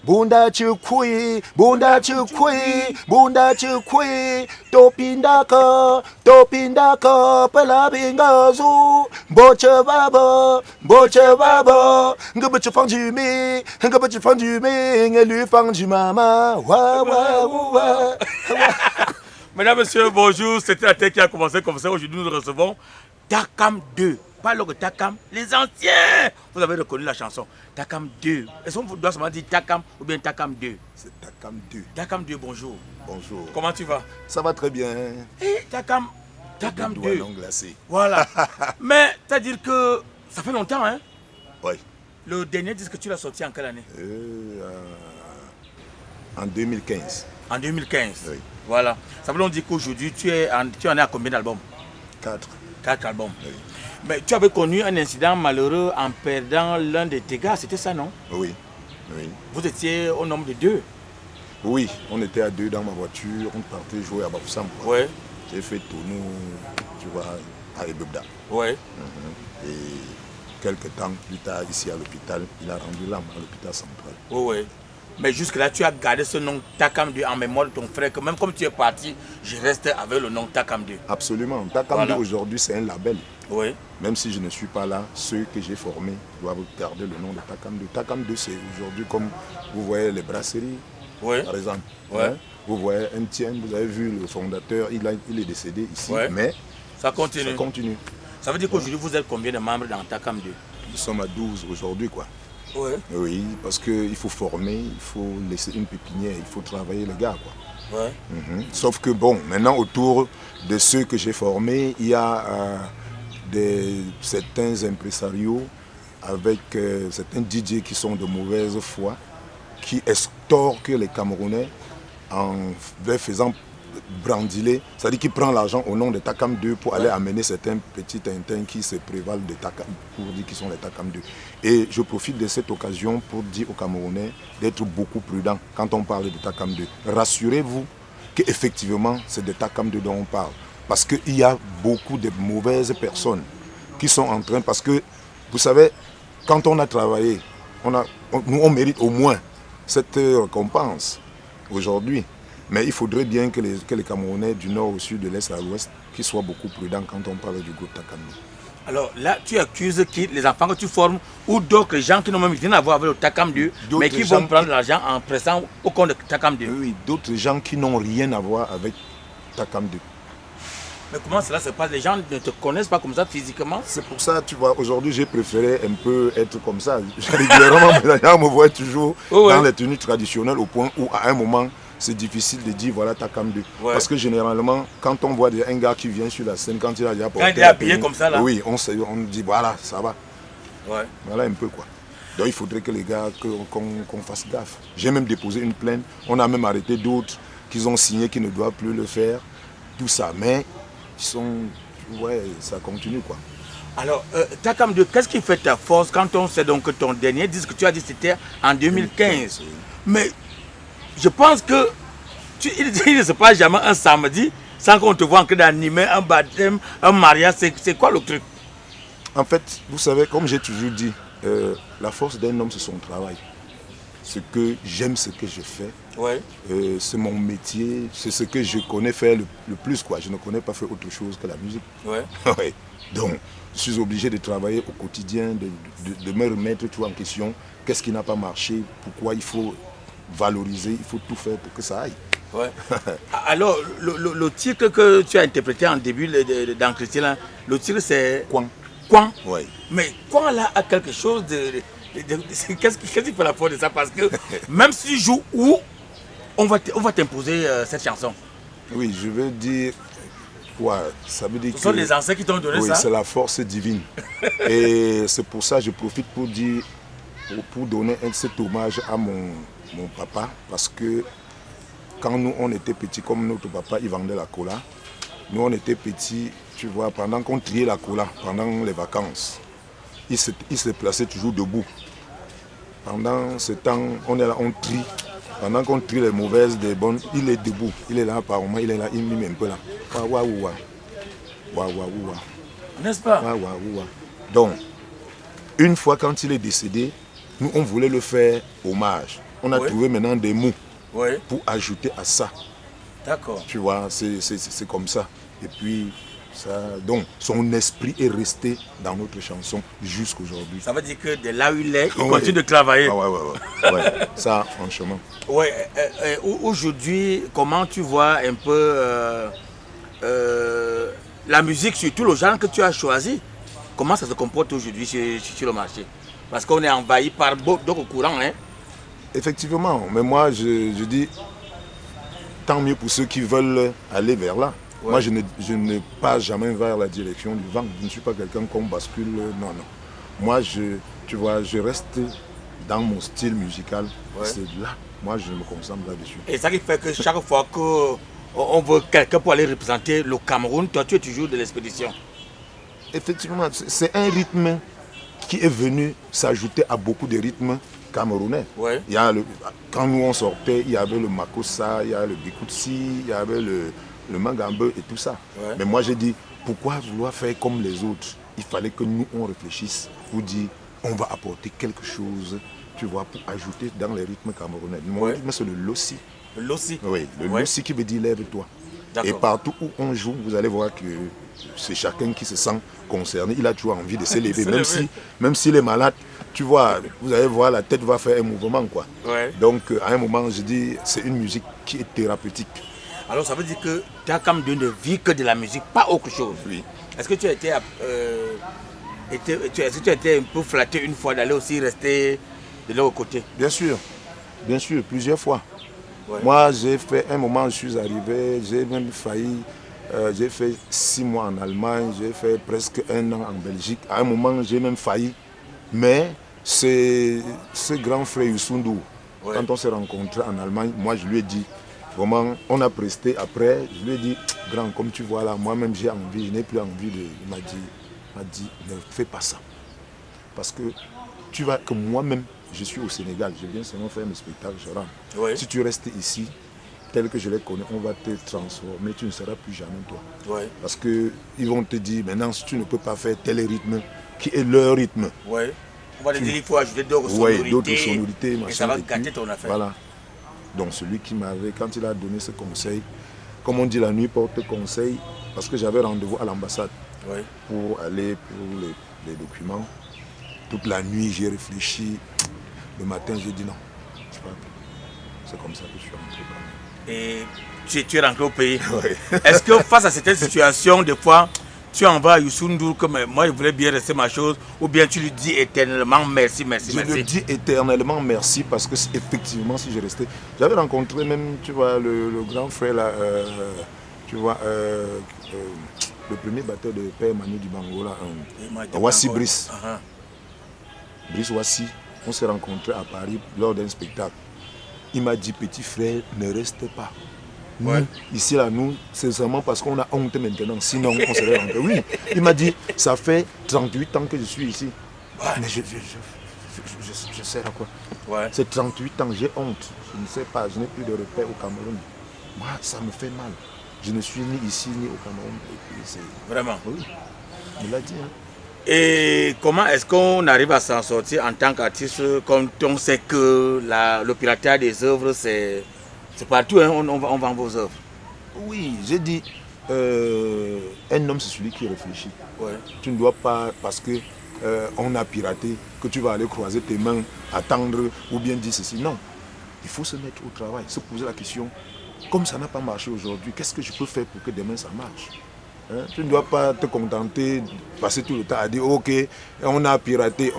Bunda chukui, bunda chukui, bunda chukui, topindaka, pelabingazu, boche baba, ngabach fang du mi, et lui fang du mama, Mesdames, Messieurs, bonjour. C'était la tête qui a commencé comme ça. Aujourd'hui, nous recevons Takam 2. Pas le Takam, les anciens. Vous avez reconnu la chanson. Takam 2. Est-ce qu'on doit seulement dire Takam ou bien Takam 2? C'est Takam 2. Takam 2, bonjour. Bonjour. Comment tu vas? Ça va très bien. Takam 2. Non glacé. Voilà. Mais, c'est-à-dire que ça fait longtemps, hein? Oui. Le dernier disque que tu l'as sorti en quelle année? En 2015. En 2015. Oui. Voilà. Ça veut donc dire qu'aujourd'hui, tu en es à combien d'albums? 4. 4 albums. Oui. Mais tu avais connu un incident malheureux en perdant l'un de tes gars, c'était ça, non? Oui. Oui. Vous étiez au nombre de 2? Oui, on était à 2 dans ma voiture, on partait jouer à Bafoussam. Ouais. J'ai fait tourner, tu vois, à Ebebda. Ouais. Et quelques temps plus tard, ici à l'hôpital, il a rendu l'âme à l'hôpital central. Ouais. Mais jusque-là, tu as gardé ce nom Takam 2 en mémoire de ton frère, que même comme tu es parti, je reste avec le nom Takam 2. Absolument. Takam 2 aujourd'hui, c'est un label. Oui. Même si je ne suis pas là, ceux que j'ai formés doivent garder le nom de Takam 2. Takam 2, c'est aujourd'hui comme vous voyez les brasseries, par exemple. Ouais. Hein? Vous voyez MTN, vous avez vu le fondateur, il est décédé ici, mais ça continue. Ça continue. Ça veut dire qu'aujourd'hui, vous êtes combien de membres dans Takam 2? Nous sommes à 12 aujourd'hui, quoi. Ouais. Oui, parce qu'il faut former, il faut laisser une pépinière, il faut travailler les gars, quoi. Ouais. Sauf que bon, maintenant autour de ceux que j'ai formés, il y a certains impresarios avec certains DJ qui sont de mauvaise foi, qui extorquent les Camerounais en les faisant brandiler, c'est-à-dire qu'il prend l'argent au nom de Takam 2 pour aller amener certains petits tintins qui se prévalent de Takam, pour dire qu'ils sont les Takam 2. Et je profite de cette occasion pour dire aux Camerounais d'être beaucoup prudents quand on parle de Takam 2. Rassurez-vous qu'effectivement c'est de Takam 2 dont on parle. Parce qu'il y a beaucoup de mauvaises personnes qui sont en train, parce que vous savez, quand on a travaillé, nous on mérite au moins cette récompense aujourd'hui. Mais il faudrait bien que les Camerounais du nord au sud, de l'est à l'ouest, qu'ils soient beaucoup prudents quand on parle du groupe Takam 2. Alors là, tu accuses qui, les enfants que tu formes ou d'autres gens qui n'ont même rien à voir avec le Takam 2, mais qui vont prendre l'argent en pressant au compte de Takam 2. Oui, d'autres gens qui n'ont rien à voir avec Takam 2. Mais comment cela se passe? Les gens ne te connaissent pas comme ça physiquement? C'est pour ça, tu vois, aujourd'hui j'ai préféré un peu être comme ça. Régulièrement, les gens me voient toujours dans les tenues traditionnelles au point où à un moment, c'est difficile de dire voilà Takam 2. Ouais. Parce que généralement, quand on voit un gars qui vient sur la scène, quand il a déjà porté. Quand il est habillé comme ça là. Oui, on dit voilà, ça va. Ouais. Voilà un peu quoi. Donc il faudrait que les gars, qu'on fasse gaffe. J'ai même déposé une plainte. On a même arrêté d'autres qui ont signé qui ne doivent plus le faire. Tout ça. Mais ils sont. Ouais, ça continue quoi. Alors, Takam 2, qu'est-ce qui fait ta force quand on sait donc que ton dernier disque que tu as dit c'était en 2015? Mais je pense que il ne se passe jamais un samedi sans qu'on te voit en train d'animer un baptême, un mariage. C'est quoi le truc? En fait, vous savez, comme j'ai toujours dit, la force d'un homme, c'est son travail. Ce que j'aime, ce que je fais. Ouais. C'est mon métier, c'est ce que je connais faire le plus, quoi. Je ne connais pas faire autre chose que la musique. Ouais. Ouais. Donc, je suis obligé de travailler au quotidien, de me remettre tout en question. Qu'est-ce qui n'a pas marché? Pourquoi il faut valoriser? Il faut tout faire pour que ça aille. Ouais. Alors, le titre que tu as interprété en début d'entretien, le titre c'est Kwan. Kwan. Ouais. Mais Kwan là a quelque chose de qu'est-ce qui fait la force de ça? Parce que même si tu joues où, on va t'imposer cette chanson. Oui, je veux dire, Ouais, ça veut dire Ce sont les ancêtres qui t'ont donné oui, ça. c'est la force divine. Et c'est pour ça que je profite pour dire, pour donner cet hommage à mon papa, parce que quand nous on était petits, comme notre papa il vendait la cola, nous on était petits, tu vois, pendant qu'on triait la cola, pendant les vacances, il se plaçait toujours debout. Pendant ce temps, on est là, on trie. Pendant qu'on trie les mauvaises, des bonnes, il est debout. Il est là apparemment, il est là, il mime un peu là. Waouh, waouh, waouh, waouh. N'est-ce pas? Waouh, waouh, waouh. Donc, une fois quand il est décédé, nous on voulait le faire hommage. On a trouvé maintenant des mots pour ajouter à ça. D'accord. Tu vois, c'est comme ça. Et puis, ça, donc, son esprit est resté dans notre chanson jusqu'aujourd'hui. Ça veut dire que de là où il est, il continue de travailler. Ah ouais. Ça, franchement. Ouais. Aujourd'hui, comment tu vois un peu la musique, surtout le genre que tu as choisi, comment ça se comporte aujourd'hui sur le marché? Parce qu'on est envahi par d'autres courants. Hein? Effectivement, mais moi, je dis, tant mieux pour ceux qui veulent aller vers là. Ouais. Moi, je ne pas jamais vers la direction du vent. Je ne suis pas quelqu'un qu'on bascule. Non. Moi, tu vois, je reste dans mon style musical. Ouais. C'est là. Moi, je me concentre là-dessus. Et ça qui fait que chaque fois qu'on veut quelqu'un pour aller représenter le Cameroun, toi, tu es toujours de l'expédition. Effectivement, c'est un rythme qui est venu s'ajouter à beaucoup de rythmes camerounais. Ouais. Il y a quand nous on sortait, il y avait le Makossa, il y a le Bikoutsi, il y avait le Mangambe et tout ça. Ouais. Mais moi j'ai dit, pourquoi vouloir faire comme les autres? Il fallait que nous on réfléchisse pour dire, on va apporter quelque chose, tu vois, pour ajouter dans les rythmes camerounais. Mon rythme c'est le Lossi. Le Lossi? Oui, le Lossi qui veut dire lève-toi. Et partout où on joue, vous allez voir que c'est chacun qui se sent concerné. Il a toujours envie de s'élever. Même s'il est malade, tu vois, vous allez voir, la tête va faire un mouvement, quoi. Ouais. Donc, à un moment, je dis, c'est une musique qui est thérapeutique. Alors, ça veut dire que tu as comme de ne vivre que de la musique, pas autre chose. Oui. Est-ce que tu as été, un peu flatté une fois d'aller aussi rester de l'autre côté? Bien sûr, plusieurs fois. Ouais. Moi, j'ai fait un moment, je suis arrivé, j'ai même failli, j'ai fait 6 mois en Allemagne, j'ai fait presque 1 an en Belgique. À un moment, j'ai même failli. Mais c'est ce grand frère Youssou, quand on s'est rencontrés en Allemagne, moi je lui ai dit, vraiment, on a presté après, je lui ai dit, grand, comme tu vois là, moi-même j'ai envie, je n'ai plus envie de... Il m'a dit, ne fais pas ça. Parce que tu vois que moi-même, je suis au Sénégal, je viens seulement faire mes spectacles, je rentre. Ouais. Si tu restes ici, tel que je les connais, on va te transformer, tu ne seras plus jamais toi. Ouais. Parce qu'ils vont te dire, maintenant, si tu ne peux pas faire tel rythme, qui est leur rythme. Ouais. On va te dire, il faut ajouter d'autres sonorités. D'autres sonorités, et ça va gâter ton affaire. Voilà. Donc celui qui m'avait, quand il a donné ce conseil, comme on dit, la nuit porte conseil, parce que j'avais rendez-vous à l'ambassade pour aller pour les documents. Toute la nuit, j'ai réfléchi. Le matin, j'ai dit non. C'est comme ça que je suis rentré. Et tu es rentré au pays. Oui. Est-ce que face à cette situation, des fois, tu en vas à Youssou N'Dour comme moi, je voulais bien rester ma chose, ou bien tu lui dis éternellement merci. Je lui dis éternellement merci parce que effectivement, si je restais, j'avais rencontré même, tu vois, le grand frère là, tu vois, le premier batteur de Père Manu du Bango là, Wassi Brice. Brice Wassi, on s'est rencontrés à Paris lors d'un spectacle. Il m'a dit, petit frère, ne reste pas. Nous, ici, là, nous, c'est seulement parce qu'on a honte maintenant. Sinon, on serait rentré. Oui, il m'a dit, ça fait 38 ans que je suis ici. Mais je sais à quoi. C'est 38 ans, j'ai honte. Je ne sais pas, je n'ai plus de repères au Cameroun. Moi, ça me fait mal. Je ne suis ni ici, ni au Cameroun. Vraiment? Oui, il l'a dit. Hein. Et comment est-ce qu'on arrive à s'en sortir en tant qu'artiste quand on sait que le piratage des œuvres, c'est partout, hein, on vend vos œuvres? Oui, j'ai dit, un homme c'est celui qui réfléchit. Ouais. Tu ne dois pas, parce que on a piraté, que tu vas aller croiser tes mains, attendre ou bien dire ceci. Non, il faut se mettre au travail, se poser la question, comme ça n'a pas marché aujourd'hui, qu'est-ce que je peux faire pour que demain ça marche? Hein? Tu ne dois pas te contenter, passer tout le temps à dire, ok, on a piraté,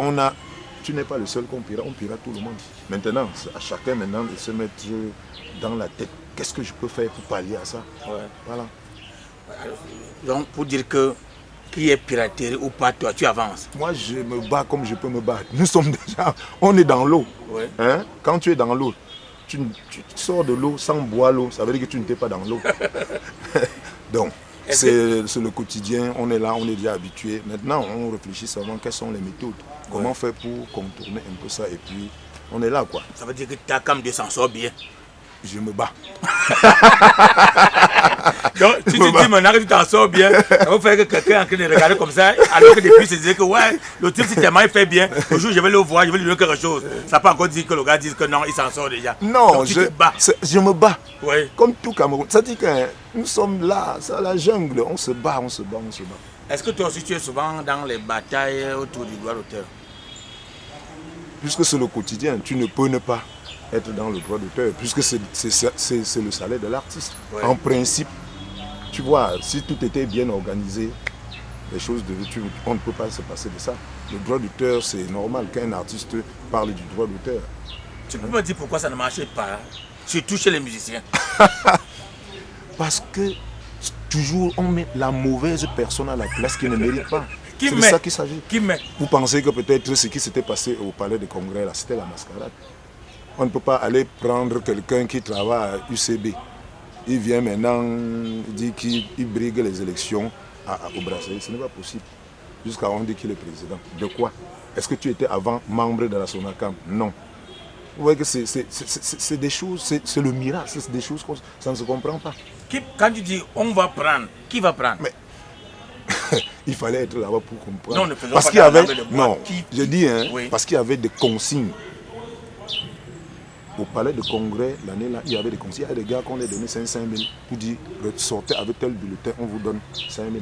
Tu n'es pas le seul qu'on pirate, on pirate tout le monde. Maintenant, c'est à chacun maintenant de se mettre dans la tête, qu'est-ce que je peux faire pour pallier à ça? Voilà. Donc, pour dire que qui est piraterie ou pas, toi, tu avances. Moi, je me bats comme je peux me battre. Nous sommes déjà, on est dans l'eau. Ouais. Hein? Quand tu es dans l'eau, tu sors de l'eau sans boire l'eau, ça veut dire que tu n'étais pas dans l'eau. Donc, c'est le quotidien, on est là, on est déjà habitué. Maintenant, on réfléchit seulement quelles sont les méthodes. Comment faire pour contourner un peu ça et puis on est là quoi. Ça veut dire que ta cam de s'en sort bien. Je me bats. Donc, si tu dis maintenant que tu t'en sors bien, ça va faire que quelqu'un est en train de regarder comme ça, alors que depuis, se disait que ouais, le type, si tellement il fait bien, le jour je vais le voir, je vais lui donner quelque chose. Ça peut encore dire que le gars dise que non, il s'en sort déjà. Non, donc, je me bats. Ouais. Comme tout Cameroun. Ça dit que nous sommes là, c'est la jungle, on se bat, on se bat, on se bat. Est-ce que toi aussi tu es souvent dans les batailles autour du droit d'auteur? Puisque c'est le quotidien, tu ne peux ne pas être dans le droit d'auteur, puisque c'est le salaire de l'artiste. Ouais. En principe, tu vois, si tout était bien organisé, les choses on ne peut pas se passer de ça. Le droit d'auteur, c'est normal qu'un artiste parle du droit d'auteur. Tu peux me dire pourquoi ça ne marchait pas, surtout chez les musiciens? Parce que toujours on met la mauvaise personne à la place qui ne mérite pas. C'est de ça qu'il s'agit. Qui met? Vous pensez que peut-être ce qui s'était passé au palais de congrès, là, c'était la mascarade. On ne peut pas aller prendre quelqu'un qui travaille à UCB. Il vient maintenant, il dit qu'il brigue les élections au Brazzaville. Ce n'est pas possible. Jusqu'à on dit qu'il est président. De quoi? Est-ce que tu étais avant membre de la Sonacam? Non. Vous voyez que c'est des choses, c'est le miracle, c'est des choses que ça ne se comprend pas. Quand tu dis on va prendre, qui va prendre? Mais il fallait être là-bas pour comprendre. Non, ne faisons parce pas qu'il y avait, non, je dis, hein, oui. Parce qu'il y avait des consignes. Au palais de congrès, l'année là, il y avait des consignes. Il y a des gars qu'on les donnait 500 000 pour dire sortez avec tel bulletin, on vous donne 5 000.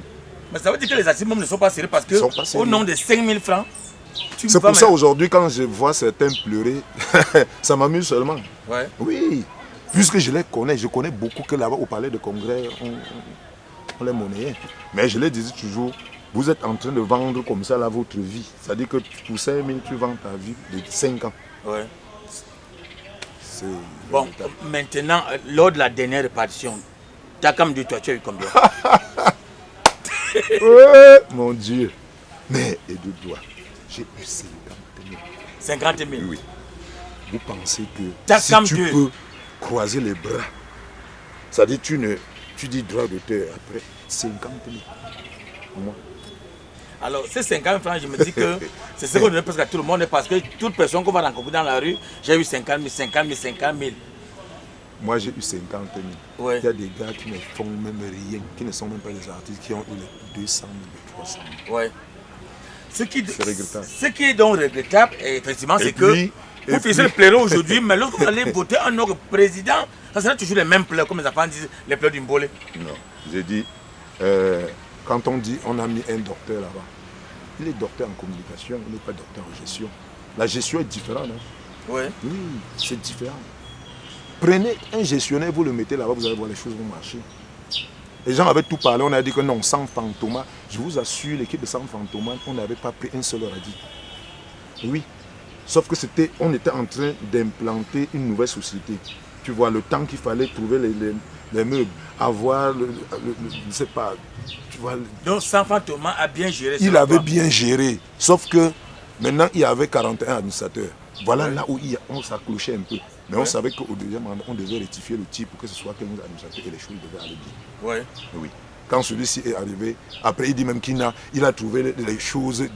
Mais ça veut dire que les artistes ne sont pas sérieux parce que au nom de 5 000 francs, c'est pour ça aujourd'hui, quand je vois certains pleurer, ça m'amuse seulement. Ouais. Oui, puisque je les connais, je connais beaucoup que là-bas au palais de congrès, on les monnayait. Mais je les disais toujours, vous êtes en train de vendre comme ça là votre vie. C'est-à-dire que pour 5 000, tu vends ta vie de 5 ans. Ouais. Bon, maintenant, lors de la dernière répartition, t'as comme dit, toi, tu as eu combien? Ouais, mon Dieu. Mais, et de toi, j'ai eu 50 000. 50 000? Oui. Vous pensez que si tu peux croiser les bras, ça dit tu dis droit d'auteur après 50 000. Moi. Alors, ces 50 francs, je me dis que c'est ce qu'on donne presque à tout le monde parce que toute personne qu'on va rencontrer dans la rue, j'ai eu 50 000, 50 000, 50 000. Moi, j'ai eu 50 000. Ouais. Il y a des gars qui ne font même rien, qui ne sont même pas des artistes, qui ont eu les 200 000, 300 000. Ouais. C'est regrettable. Ce qui est donc regrettable, effectivement, c'est que vous faites le pleurer aujourd'hui, mais lorsque vous allez voter un autre président, ça sera toujours les mêmes pleurs, comme les enfants disent, les pleurs d'une bolée. Non, j'ai dit, quand on dit on a mis un docteur là-bas, il est docteur en communication, il n'est pas docteur en gestion. La gestion est différente. Hein? Ouais. Oui, c'est différent. Prenez un gestionnaire, vous le mettez là-bas, vous allez voir les choses vont marcher. Les gens avaient tout parlé, on a dit que non, sans Fantômas, je vous assure, l'équipe de Sans Fantômas, on n'avait pas pris un seul radis. Oui, sauf que on était en train d'implanter une nouvelle société. Tu vois, le temps qu'il fallait trouver les meubles, avoir je ne sais pas, tu vois. Donc Sans Fantômas a bien géré ça. Il avait bien géré, sauf que maintenant il y avait 41 administrateurs. Voilà là où on s'accrochait un peu. Mais on savait qu'au deuxième mandat, on devait rectifier le tir pour que ce soit 15 administrateurs et les choses devaient aller bien. Ouais. Oui. Quand celui-ci est arrivé, après il dit même qu'il a trouvé les choses,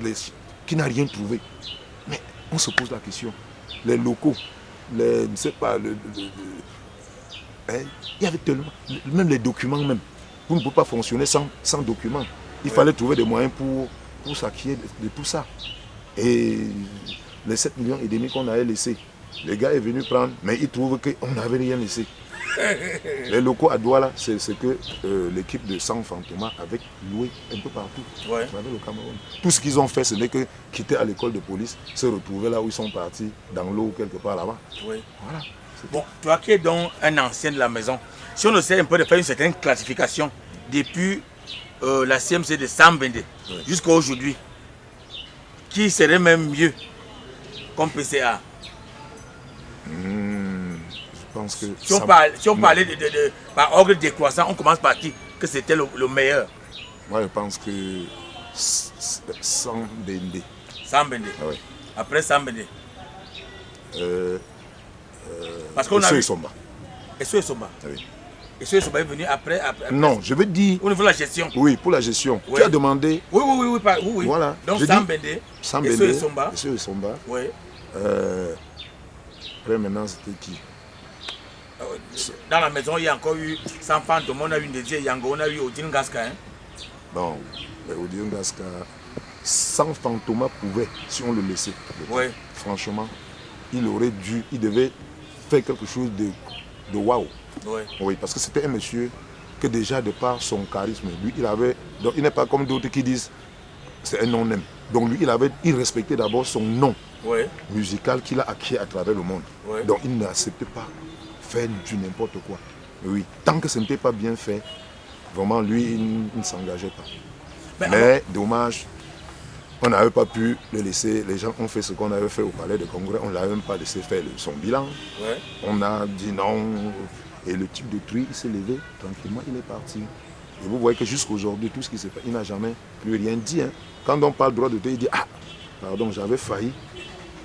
qu'il n'a rien trouvé. Mais on se pose la question. Les locaux, je ne sais pas, il y avait tellement, même les documents même. Vous ne pouvez pas fonctionner sans documents. Il fallait trouver des moyens pour s'acquitter de tout ça. Et les 7,5 millions qu'on avait laissés, le gars est venu prendre, mais il trouve qu'on n'avait rien laissé. Les locaux à Douala, c'est ce que l'équipe de Sans Fantômas avait loué un peu partout. Ouais. Au Cameroun. Tout ce qu'ils ont fait, ce n'est que quitter à l'école de police, se retrouver là où ils sont partis, dans l'eau quelque part là-bas. Oui. Voilà. Bon, toi qui es donc un ancien de la maison, si on essaie un peu de faire une certaine classification depuis la CMC de Sambende jusqu'à aujourd'hui, qui serait même mieux comme PCA? Je pense que... Si on parlait par ordre décroissant, on commence par qui? que c'était le meilleur? Moi, je pense que sans Bende. Sambende. Ah ouais. Après Sambende. Parce qu'on a Esso vu... et Somba. Esso et Somba. Ah oui. Esso et Somba est venu après... Non, je veux dire... Au niveau de la gestion. Oui, pour la gestion. Oui. Tu as demandé... Oui. Voilà. Donc Je Sambende, Sambende, Esso et Somba. Esso et Somba. Oui. Après, maintenant, c'était qui? Dans la maison, il y a encore eu Sans Fantôme, on a eu Ndédié Yango, on a eu Odin Gaska. Hein? Bon, Odin Gaska, sans Fantôma pouvait, si on le laissait. Oui. Franchement, il devait faire quelque chose de waouh. Oui. Oui, parce que c'était un monsieur que déjà de par son charisme, lui, donc il n'est pas comme d'autres qui disent c'est un non-aime. Donc lui, il respectait d'abord son nom musical qu'il a acquis à travers le monde. Oui. Donc il n'acceptait pas faire du n'importe quoi. Oui, tant que ce n'était pas bien fait, vraiment lui, il ne s'engageait pas. Mais dommage, on n'avait pas pu le laisser. Les gens ont fait ce qu'on avait fait au palais de congrès, on ne l'avait même pas laissé faire son bilan. Ouais. On a dit non. Et le type de truie, il s'est levé, tranquillement, il est parti. Et vous voyez que jusqu'à aujourd'hui, tout ce qui s'est fait, il n'a jamais plus rien dit. Hein. Quand on parle droit d'auteur, il dit ah, pardon, j'avais failli.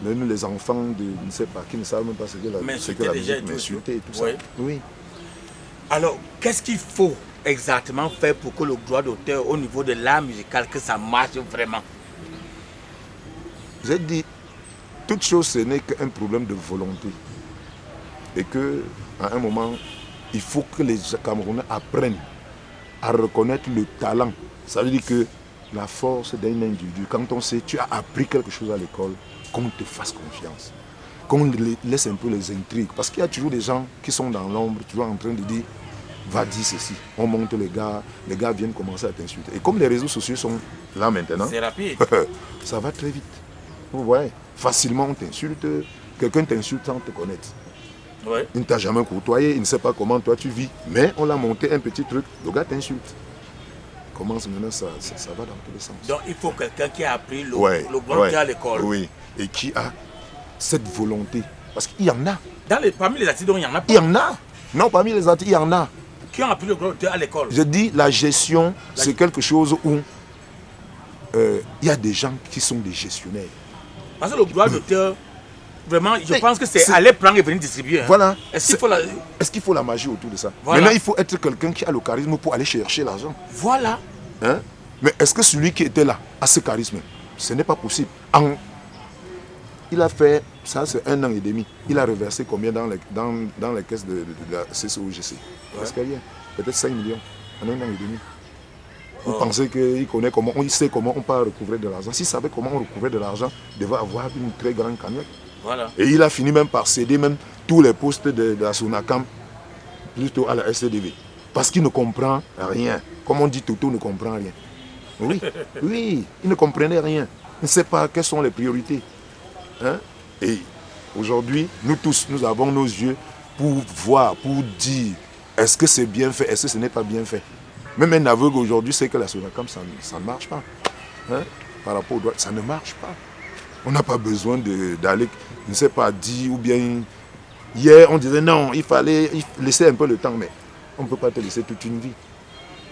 Même les enfants de ne sais pas qui ne savent même pas ce que la musique m'insultait et tout ça. Oui. Alors, qu'est-ce qu'il faut exactement faire pour que le droit d'auteur au niveau de l'art musical, que ça marche vraiment? J'ai dit, toute chose, ce n'est qu'un problème de volonté. Et qu'à un moment, il faut que les Camerounais apprennent à reconnaître le talent. Ça veut dire que la force d'un individu, quand on sait, tu as appris quelque chose à l'école, qu'on te fasse confiance. Qu'on laisse un peu les intrigues. Parce qu'il y a toujours des gens qui sont dans l'ombre, toujours en train de dire, va dire ceci. On monte les gars viennent commencer à t'insulter. Et comme les réseaux sociaux sont là maintenant, c'est rapide. Ça va très vite. Vous voyez, facilement on t'insulte, quelqu'un t'insulte sans te connaître. Ouais. Il ne t'a jamais côtoyé, il ne sait pas comment toi tu vis, mais on l'a monté un petit truc, le gars t'insulte. Commence maintenant, ça va dans tous les sens. Donc il faut quelqu'un qui a appris le bon à l'école. Oui, et qui a cette volonté. Parce qu'il y en a. Parmi les artistes, il y en a pas. Il y en a. Non, parmi les artistes, il y en a. Qui ont appris le droit d'auteur à l'école? Je dis, la gestion, c'est quelque chose où il y a des gens qui sont des gestionnaires. Parce que le droit d'auteur, vraiment, je pense que c'est aller prendre et venir distribuer. Hein. Voilà. Est-ce qu'il faut la magie autour de ça? Voilà. Maintenant, il faut être quelqu'un qui a le charisme pour aller chercher l'argent. Voilà. Hein? Mais est-ce que celui qui était là a ce charisme? Ce n'est pas possible. Il a fait, ça c'est 1 an et demi, il a reversé combien dans les caisses de la CCOGC? Parce qu'il y a peut-être 5 millions en 1 an et demi. Vous pensez qu'il connaît comment, il sait comment on peut recouvrer de l'argent. S'il savait comment on recouvrait de l'argent, il devait avoir une très grande cagnotte. Voilà. Et il a fini même par céder même tous les postes de la SONACAM plutôt à la SCDV. Parce qu'il ne comprend rien. Comme on dit, Toto ne comprend rien. Oui, oui, il ne comprenait rien. Il ne sait pas quelles sont les priorités. Hein? Et aujourd'hui, nous tous, nous avons nos yeux pour voir, pour dire est-ce que c'est bien fait, est-ce que ce n'est pas bien fait. Même un aveugle aujourd'hui sait que la SONACAM, ça ne marche pas. Hein? Par rapport au droit, ça ne marche pas. On n'a pas besoin d'aller, je ne sais pas, dire ou bien... Hier, on disait non, il fallait laisser un peu le temps, mais on ne peut pas te laisser toute une vie.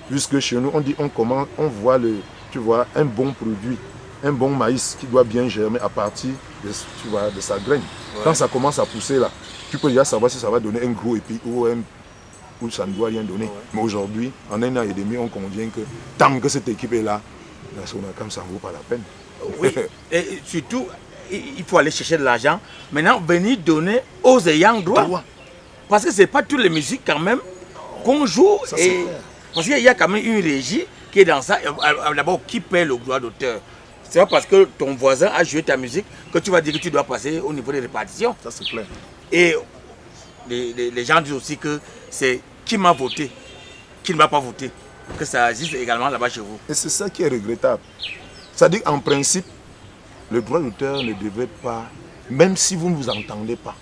Puisque chez nous, on dit, on voit un bon produit, un bon maïs qui doit bien germer à partir de sa graine. Ouais. Quand ça commence à pousser là, tu peux déjà savoir si ça va donner un gros épi ou ça ne doit rien donner. Ouais. Mais aujourd'hui, en 1 an et demi, on convient que tant que cette équipe est là, la SONACAM, ça ne vaut pas la peine. Oui, et surtout, il faut aller chercher de l'argent. Maintenant, venir donner aux ayants droit. Parce que ce n'est pas toutes les musiques quand même qu'on joue. Ça, parce qu'il y a quand même une régie qui est dans ça. D'abord, qui paie le droit d'auteur? C'est pas parce que ton voisin a joué ta musique que tu vas dire que tu dois passer au niveau des répartitions. Ça, c'est clair. Et les gens disent aussi que c'est qui m'a voté, qui ne m'a pas voté. Que ça existe également là-bas chez vous. Et c'est ça qui est regrettable. C'est-à-dire qu'en principe, le droit d'auteur ne devait pas, même si vous ne vous entendez pas,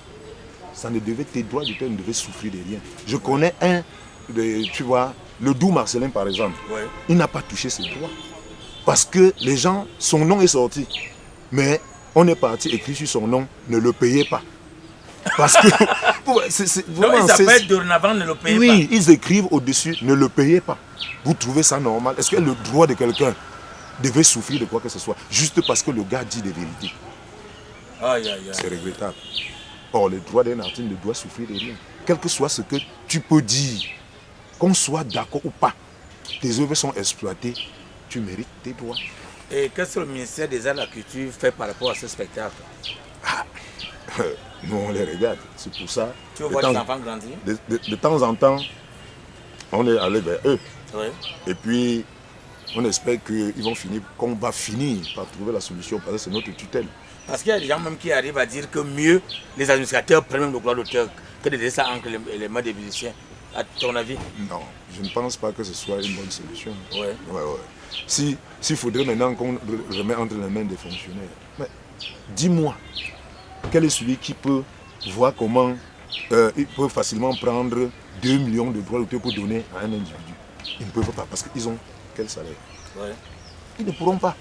tes droits d'auteur ne devaient souffrir de rien. Je connais le Doux Marcelin par exemple, il n'a pas touché ses droits. Parce que les gens, son nom est sorti, mais on est parti écrit sur son nom, ne le payez pas. Parce que Donc ils appellent dorénavant ne le payez pas. Oui, ils écrivent au-dessus, ne le payez pas. Vous trouvez ça normal? Est-ce que le droit de quelqu'un devait souffrir de quoi que ce soit, juste parce que le gars dit des vérités? Aïe, aïe, aïe. C'est regrettable. Or, le droit d'un artiste ne doit souffrir de rien. Quel que soit ce que tu peux dire, qu'on soit d'accord ou pas, tes œuvres sont exploitées, tu mérites tes droits. Et qu'est-ce que le ministère des Arts et de la Culture fait par rapport à ce spectacle? Nous, on les regarde. C'est pour ça. Tu veux voir les enfants grandir? De temps en temps, on est allé vers eux. Oui. Et puis, on espère qu'on va finir par trouver la solution, parce que c'est notre tutelle. Parce qu'il y a des gens même qui arrivent à dire que mieux les administrateurs prennent même le droit d'auteur que de laisser ça entre les mains des musiciens. À ton avis? Non, je ne pense pas que ce soit une bonne solution. Ouais. S'il faudrait maintenant qu'on remette entre les mains des fonctionnaires, mais dis-moi, quel est celui qui peut voir comment il peut facilement prendre 2 millions de droits d'auteur pour donner à un individu? Ils ne peuvent pas, parce qu'ils ont quel salaire? Ouais. Ils ne pourront pas.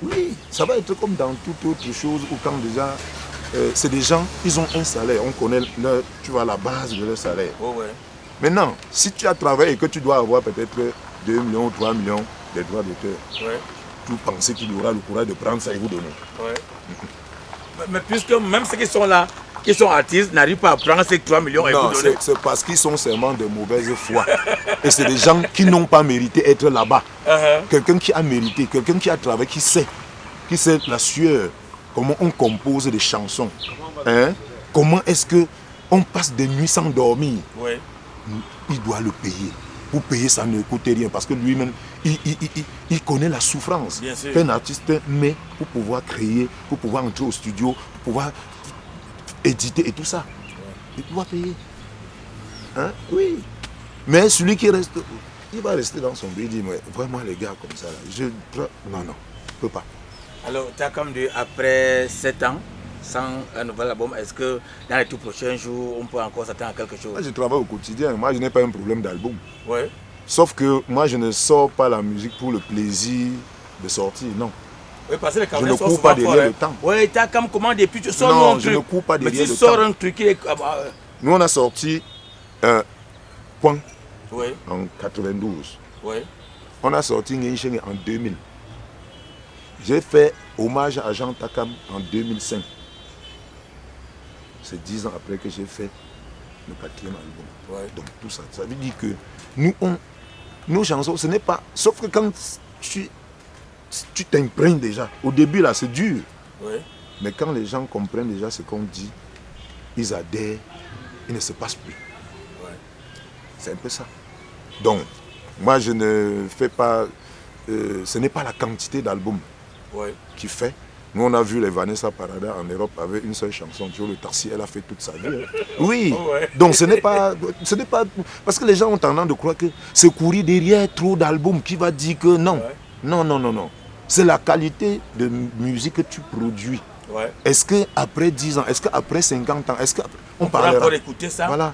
Oui, ça va être comme dans toute autre chose où quand déjà, c'est des gens, ils ont un salaire, on connaît la base de leur salaire. Oh ouais. Maintenant, si tu as travaillé et que tu dois avoir peut-être 2 millions ou 3 millions de droits d'auteur, Ouais. tu penses qu'il aura le courage de prendre ça et vous donner? Ouais. Mais puisque même ceux qui sont là, qui sont artistes, n'arrivent pas à prendre ces 3 millions et Non, vous donner. c'est parce qu'ils sont seulement de mauvaise foi. Et c'est des gens qui n'ont pas mérité d'être là-bas. Quelqu'un qui a mérité, quelqu'un qui a travaillé, qui sait la sueur, comment on compose des chansons. Hein? Comment est-ce qu'on passe des nuits sans dormir? Ouais. Il doit le payer. Pour payer, ça ne coûte rien parce que lui-même, il connaît la souffrance qu'un artiste met pour pouvoir créer, pour pouvoir entrer au studio, pour pouvoir éditer et tout ça. Il doit payer. Hein? Oui. Mais celui qui reste, il va rester dans son pays, il dit, mais vraiment les gars comme ça, là, non, je ne peux pas. Alors, tu as comme dit, après 7 ans, sans un nouvel album, est-ce que dans les tout prochains jours, on peut encore s'attendre à quelque chose? Moi, je travaille au quotidien. Moi, je n'ai pas un problème d'album. Ouais. Sauf que moi, je ne sors pas la musique pour le plaisir de sortir, non. Oui, parce que les je ne cours pas derrière le temps. Oui, tu as comme commandé, puis tu sors non, un je truc. Ne cours pas derrière mais tu le sors temps. Un truc qui est... Nous, on a sorti Point oui. En 92. Oui. On a sorti Ngensheng en 2000. J'ai fait hommage à Jean Takam en 2005. C'est 10 ans après que j'ai fait le 4e album. Ouais. Donc tout ça, ça veut dire que nos chansons, ce n'est pas... Sauf que quand tu t'imprègnes déjà, au début là c'est dur. Ouais. Mais quand les gens comprennent déjà ce qu'on dit, ils adhèrent, il ne se passe plus. Ouais. C'est un peu ça. Donc, moi je ne fais pas... ce n'est pas la quantité d'albums qui fait. Nous, on a vu les Vanessa Paradis en Europe avec une seule chanson, Joe le Taxi, elle a fait toute sa vie. Hein. Oui, donc ce n'est pas... Parce que les gens ont tendance de croire que c'est courir derrière trop d'albums qui va dire que non. Non, non, non, non. C'est la qualité de musique que tu produis. Ouais. Est-ce qu'après 10 ans, est-ce qu'après 50 ans, est-ce qu'on parlera encore écouter ça? Voilà.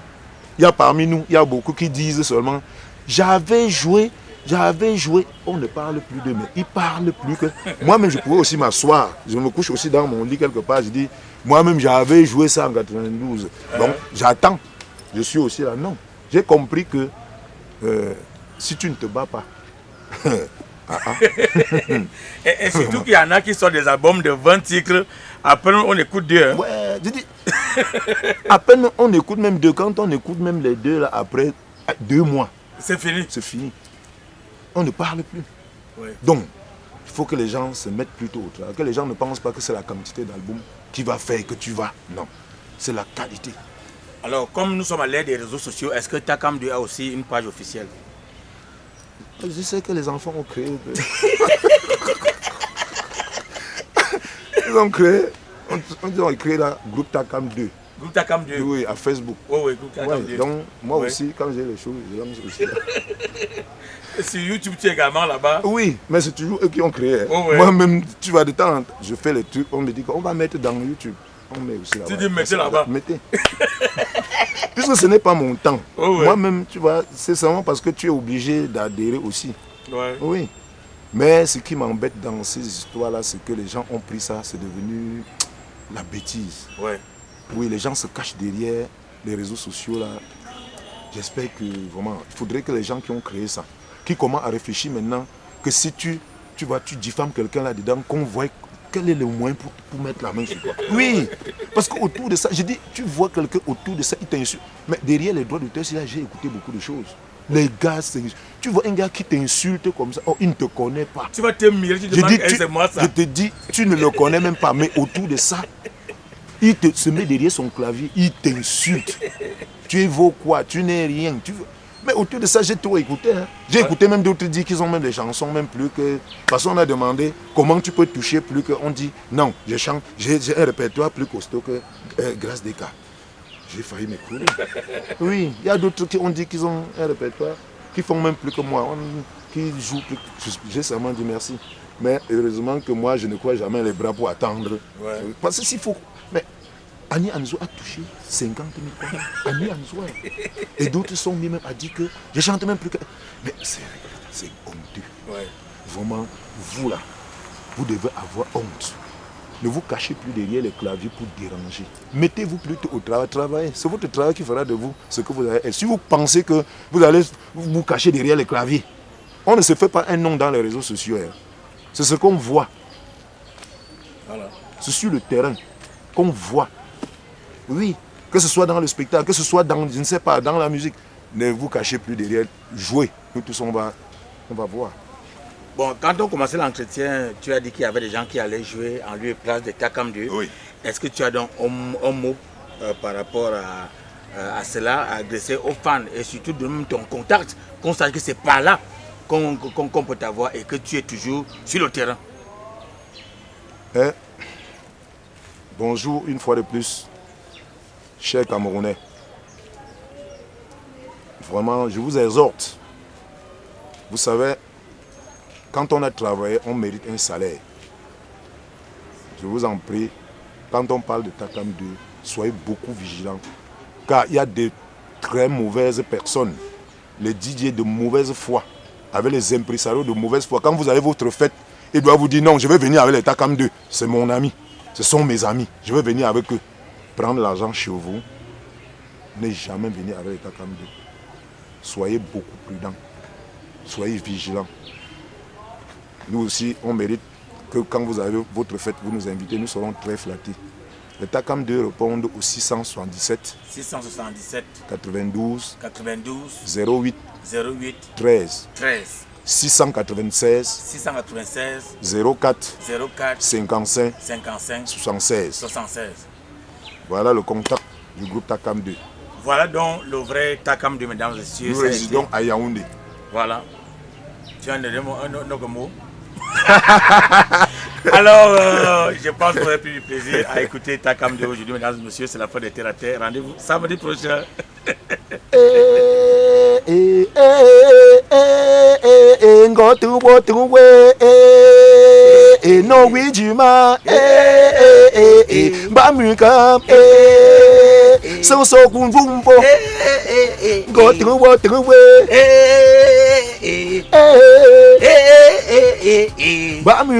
Il y a parmi nous, il y a beaucoup qui disent seulement, j'avais joué, on ne parle plus de moi. Ils parlent plus que... Moi-même, je pouvais aussi m'asseoir. Je me couche aussi dans mon lit quelque part. Je dis, moi-même, j'avais joué ça en 92. Donc, j'attends. Je suis aussi là. Non. J'ai compris que si tu ne te bats pas... et surtout qu'il y en a qui sortent des albums de 20 titres. Après, on écoute 2. Hein. Ouais, je dis... à peine on écoute même 2. Quand on écoute même les 2, là, après 2 mois... C'est fini. C'est fini. On ne parle plus. Oui. Donc, il faut que les gens se mettent plutôt au travail. Que les gens ne pensent pas que c'est la quantité d'albums qui va faire que tu vas. Non, c'est la qualité. Alors, comme nous sommes à l'ère des réseaux sociaux, est-ce que Takam a aussi une page officielle? Je sais que les enfants ont créé. Ils ont créé le groupe Takam 2. Groupe Takam 2? Oui, à Facebook. Oh, oui, groupe Takam 2. Donc, moi aussi, quand j'ai les choses, je lance aussi. Sur YouTube, tu es également là-bas? Oui, mais c'est toujours eux qui ont créé. Oh, moi-même, tu vas de temps, je fais les trucs, on me dit qu'on va mettre dans YouTube. On met aussi là-bas. Tu dis mettez là-bas? Mettez. Puisque ce n'est pas mon temps. Oh, moi-même, tu vois, c'est seulement parce que tu es obligé d'adhérer aussi. Ouais. Oui. Mais ce qui m'embête dans ces histoires-là, c'est que les gens ont pris ça, c'est devenu la bêtise. Ouais. Oui, les gens se cachent derrière les réseaux sociaux là, j'espère que vraiment, il faudrait que les gens qui ont créé ça, qui commencent à réfléchir maintenant, que si tu diffames quelqu'un là-dedans, qu'on voit quel est le moyen pour mettre la main sur toi. Oui, parce qu'autour de ça, je dis, tu vois quelqu'un autour de ça, il t'insulte. Mais derrière les droits d'auteur, j'ai écouté beaucoup de choses. Les gars, tu vois un gars qui t'insulte comme ça, oh, il ne te connaît pas. Tu vas te mirer, tu te demandes, c'est moi ça. Je te dis, tu ne le connais même pas, mais autour de ça, il se met derrière son clavier, il t'insulte. Tu évoques quoi? Tu n'es rien. Mais autour de ça, j'ai tout écouté. Hein. J'ai écouté même d'autres dire qu'ils ont même des chansons, même plus que... Parce qu'on a demandé comment tu peux toucher plus que... On dit, non, je chante, j'ai un répertoire plus costaud que Grâce des cas. J'ai failli m'écrouler. Oui, il y a d'autres qui ont dit qu'ils ont un répertoire, qui font même plus que moi, qui jouent plus. J'ai seulement dit merci. Mais heureusement que moi, je ne crois jamais les bras pour attendre. Ouais. Parce que s'il faut... Mais Annie Anzo a touché 50 000 fois. Annie Anzo. Et d'autres sont même à dire que je chante même plus que... Mais c'est honteux. Ouais. Vraiment, vous là, vous devez avoir honte. Ne vous cachez plus derrière les claviers pour déranger. Mettez-vous plutôt au travail. Travaillez. C'est votre travail qui fera de vous ce que vous avez. Et si vous pensez que vous allez vous cacher derrière les claviers, on ne se fait pas un nom dans les réseaux sociaux. Hein. C'est ce qu'on voit. Voilà. C'est sur le terrain qu'on voit. Oui, que ce soit dans le spectacle, que ce soit dans, je ne sais pas, dans la musique. Ne vous cachez plus derrière. Jouez. Nous tous, on va voir. Bon, quand on commençait l'entretien, tu as dit qu'il y avait des gens qui allaient jouer en lieu et place de Takam 2. Oui. Est-ce que tu as donc un mot par rapport à cela, à adresser aux fans et surtout de même ton contact, qu'on sache que c'est par là qu'on peut t'avoir et que tu es toujours sur le terrain? Bonjour une fois de plus, chers Camerounais. Vraiment, je vous exhorte. Vous savez, quand on a travaillé, on mérite un salaire. Je vous en prie, quand on parle de Takam 2, soyez beaucoup vigilants. Car il y a de très mauvaises personnes, les DJ de mauvaise foi, avec les impresarios de mauvaise foi. Quand vous avez votre fête, ils doivent vous dire non, je vais venir avec les Takam 2. C'est mon ami, ce sont mes amis. Je vais venir avec eux. Prendre l'argent chez vous, ne jamais venir avec les Takam 2. Soyez beaucoup prudents, soyez vigilants. Nous aussi, on mérite que quand vous avez votre fête, vous nous invitez, nous serons très flattés. Les Takam 2 répondent au 677 92 08 13 696 04 55 76. Voilà le contact du groupe Takam 2. Voilà donc le vrai Takam 2, mesdames et messieurs. Nous résidons à Yaoundé. Voilà. Tu as un autre mot? Alors, je pense qu'on aurait plus du plaisir à écouter Takam 2 aujourd'hui, mesdames et messieurs. C'est la fin de Terre à Terre. Rendez-vous samedi prochain.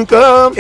Come.